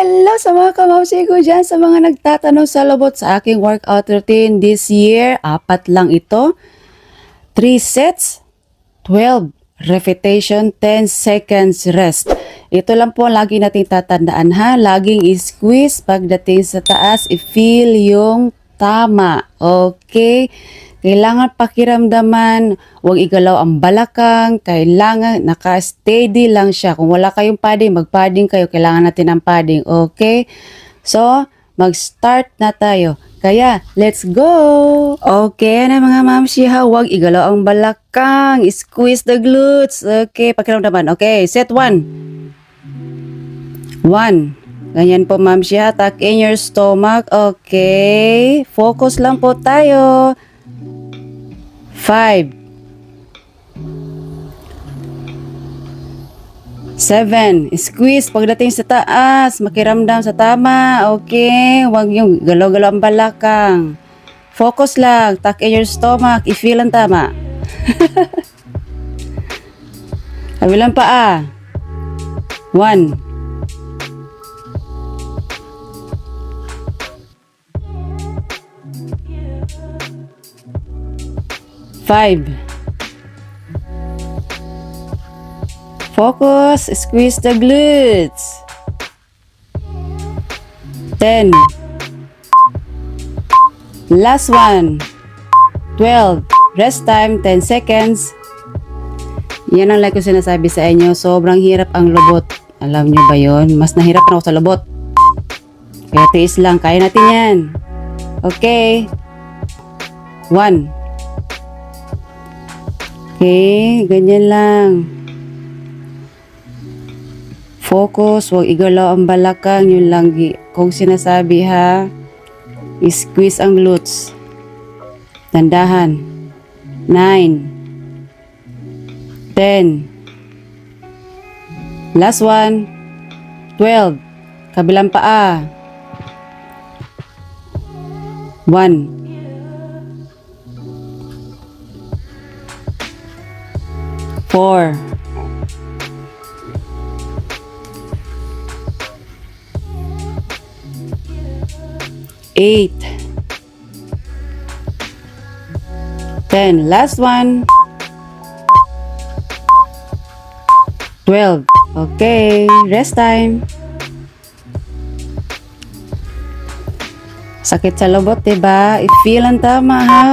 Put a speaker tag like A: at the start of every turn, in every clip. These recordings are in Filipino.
A: Hello sa mga kamamsi ko dyan, sa mga nagtatanong sa lubot sa aking workout routine this year. 4 lang ito. 3 sets, 12 repetition, 10 seconds rest. Ito lang po lagi nating tatandaan ha. Laging i-squeeze pagdating sa taas, i-feel yung tama. Okay? Kailangan pakiramdaman, huwag igalaw ang balakang, kailangan naka-steady lang siya. Kung wala kayong padding, mag-padding kayo, kailangan natin ng padding, okay? So, mag-start na tayo. Kaya, let's go! Okay na mga mamsi ha, huwag igalaw ang balakang, squeeze the glutes, okay? Pakiramdaman, okay, set 1. 1. Ganyan po mamsi ha, tuck in your stomach, okay? Focus lang po tayo. 5, 7, squeeze pagdating sa taas, makiramdam sa tama, okay? Huwag yung galaw-galaw ang balakang. Focus lang, tuck in your stomach, i-feel ang tama. Kabilang paa. 1, 5. Focus, squeeze the glutes. 10. Last one. 12. Rest time, 10 seconds. Yan ang like ko sinasabi sa inyo. Sobrang hirap ang lubot. Alam nyo ba yun? Mas nahirapan ako sa lubot. Kaya tiis lang. Kaya natin yan. Okay. 1. Okay, ganyan lang. Focus, huwag igalaw ang balakang, yun lang kung sinasabi ha. I-squeeze ang glutes. Tandahan. 9, 10. Last one. 12. Kabilang paa. 1. 4, 8, 10. Last one. 12. Okay, rest time. Sakit sa lubot, diba? I-feel ang tama ha.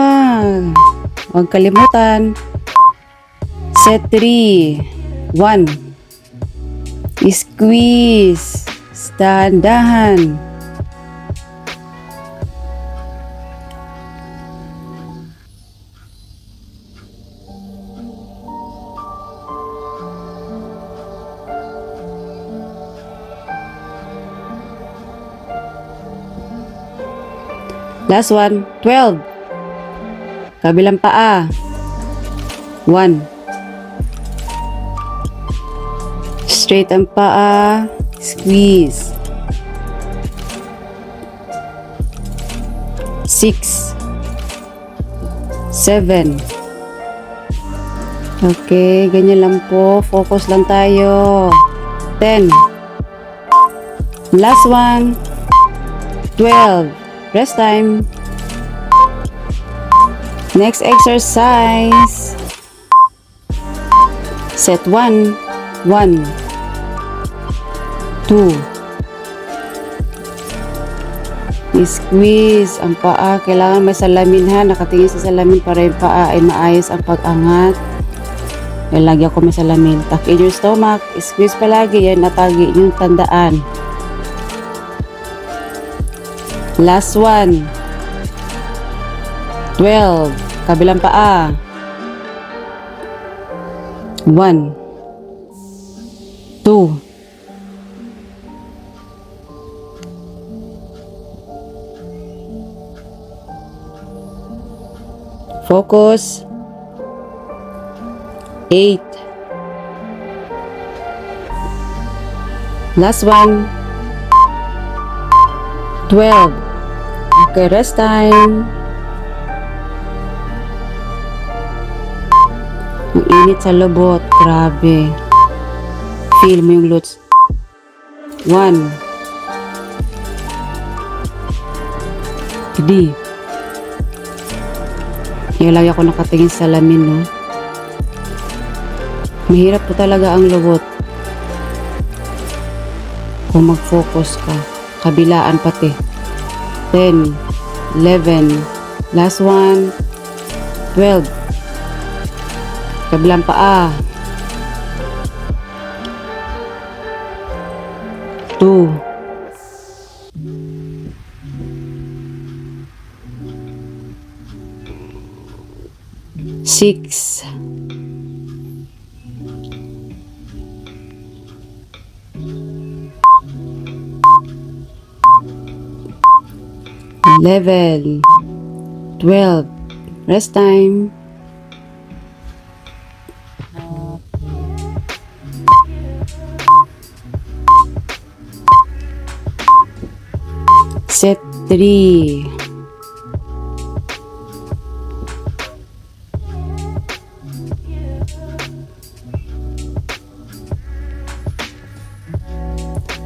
A: Huwag kalimutan. Set 3. 1. Squeeze. Dahan-dahan. Last one. 12. Kabilang paa. 1. Straight ang paa, squeeze. 6, 7. Okay, ganyan lang po. Focus lang tayo. 10. Last one. 12. Rest time. Next exercise. Set 1. 1, 2. Squeeze ang paa. Kailangan may salamin ha. Nakatingin sa salamin para yung paa ay maayos ang pag-angat. Lagi ako may salamin. Tuck in your stomach. Squeeze palagi. Yan natagi yung tandaan. Last one. 12. Kabilang paa. 1, 2. Focus. 8. Last one. 12. Okay, rest time. Ang init sa lubot. Grabe. Feel mo yung glutes. 1, 3. Yung lagi ako nakatingin sa salamin, no? Mahirap po talaga ang lubot. Kung mag-focus ka. Kabilaan pati. 10, 11, last one, 12. Kabilang paa. 2. 6. 11, 12. Rest time. Set 3.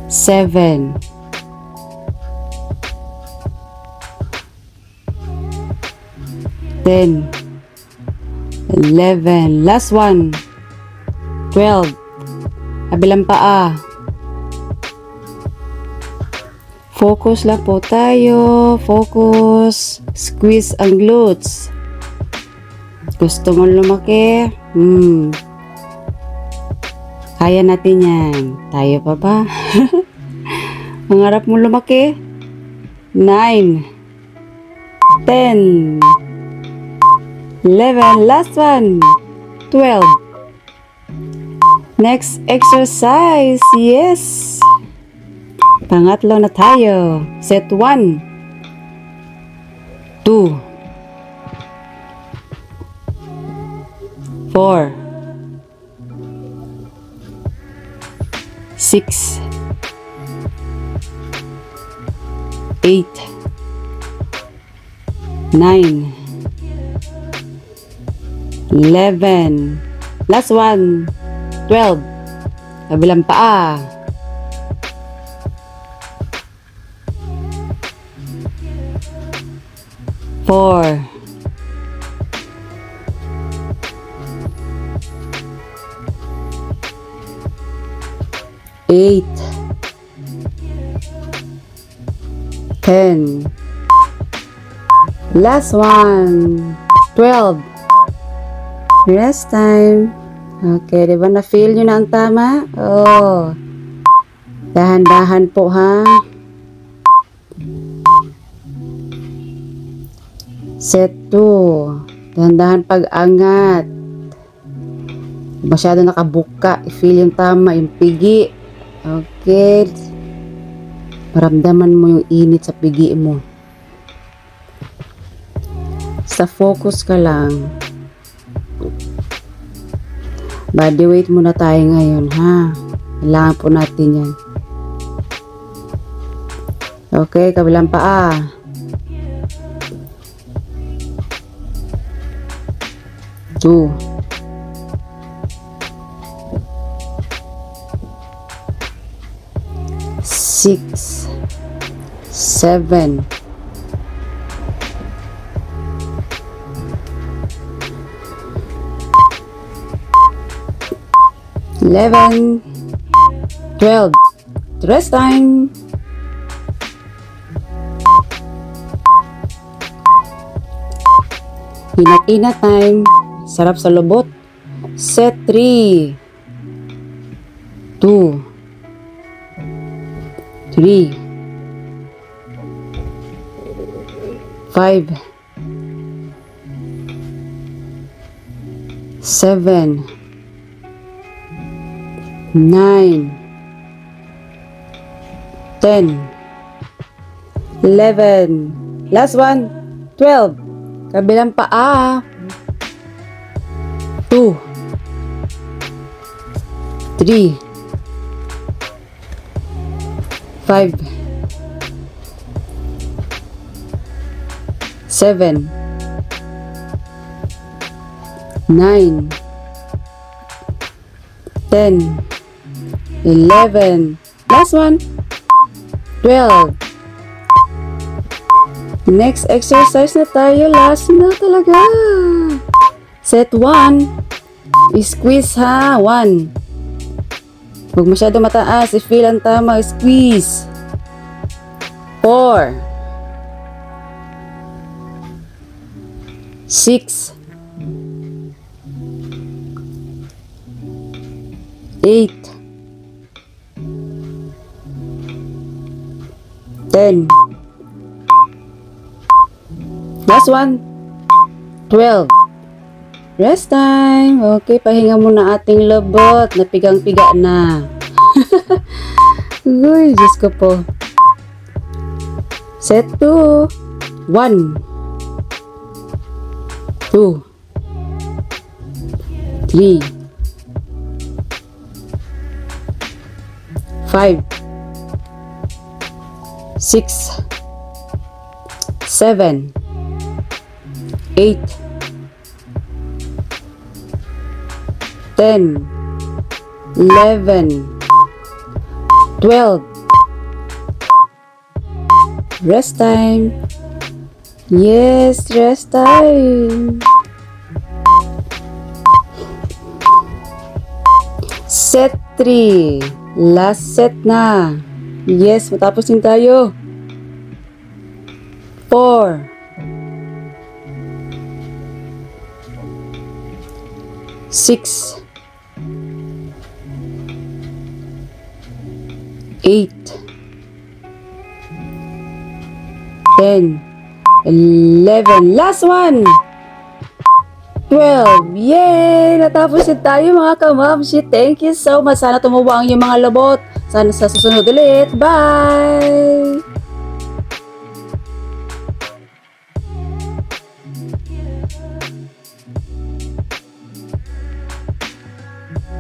A: Seven. 10, 11, last one, 12, kabilang paa. Focus lang po tayo, focus, squeeze ang glutes. Gusto mo lumaki? Kaya natin yan. Tayo pa ba? Mangarap mo lumaki? 9, 10, 11, last one, 12. Next exercise, yes. Pangatlo na tayo. Set 1, 2, 4, 6, 8, 9, 11, last one, 12, kabilang paa. 4, 8, 10, last one, 12. Rest time. Okay, diba na-feel nyo na ang tama? Oh. Dahan-dahan po, ha? Set 2. Dahan-dahan pag-angat. Masyado nakabuka. I-feel yung tama, yung pigi. Okay. Maramdaman mo yung init sa pigi mo. Sa focus ka lang. Body weight muna tayo ngayon, ha? Kailangan po natin yan. Okay, kabilang paa. 2, 6, 7, 11, 12. Rest time. Inat-inat time. Sarap sa lubot. Set 3, 2, 3, 5, 7, 9, 10, 11, last one, 12, kabilang paa. 2, 3, 5, 7, 9, 10, 11, last one, 12. Next exercise na tayo. Last na talaga. Set 1. Squeeze ha. 1. Huwag masyado mataas. I-feel ang tama. Squeeze. 4. 6. 8. 10. Last one. 12. Rest time. Okay, pahinga muna ating lobot. Napigang-piga na. Uy, Diyos ko po. Set 2. 1. 2. 3. 5. 6. 7. 8. 10. 11. 12. Rest time. Yes, rest time. Set 3. Last set na. Yes, matapos din tayo. 4. 6. 8. 10. 11. Last one. 12. Yay! Natapos din tayo mga kamamshi. Thank you so much. Sana tumuwa ang iyong mga labot. Sana sa susunod ulit. Bye!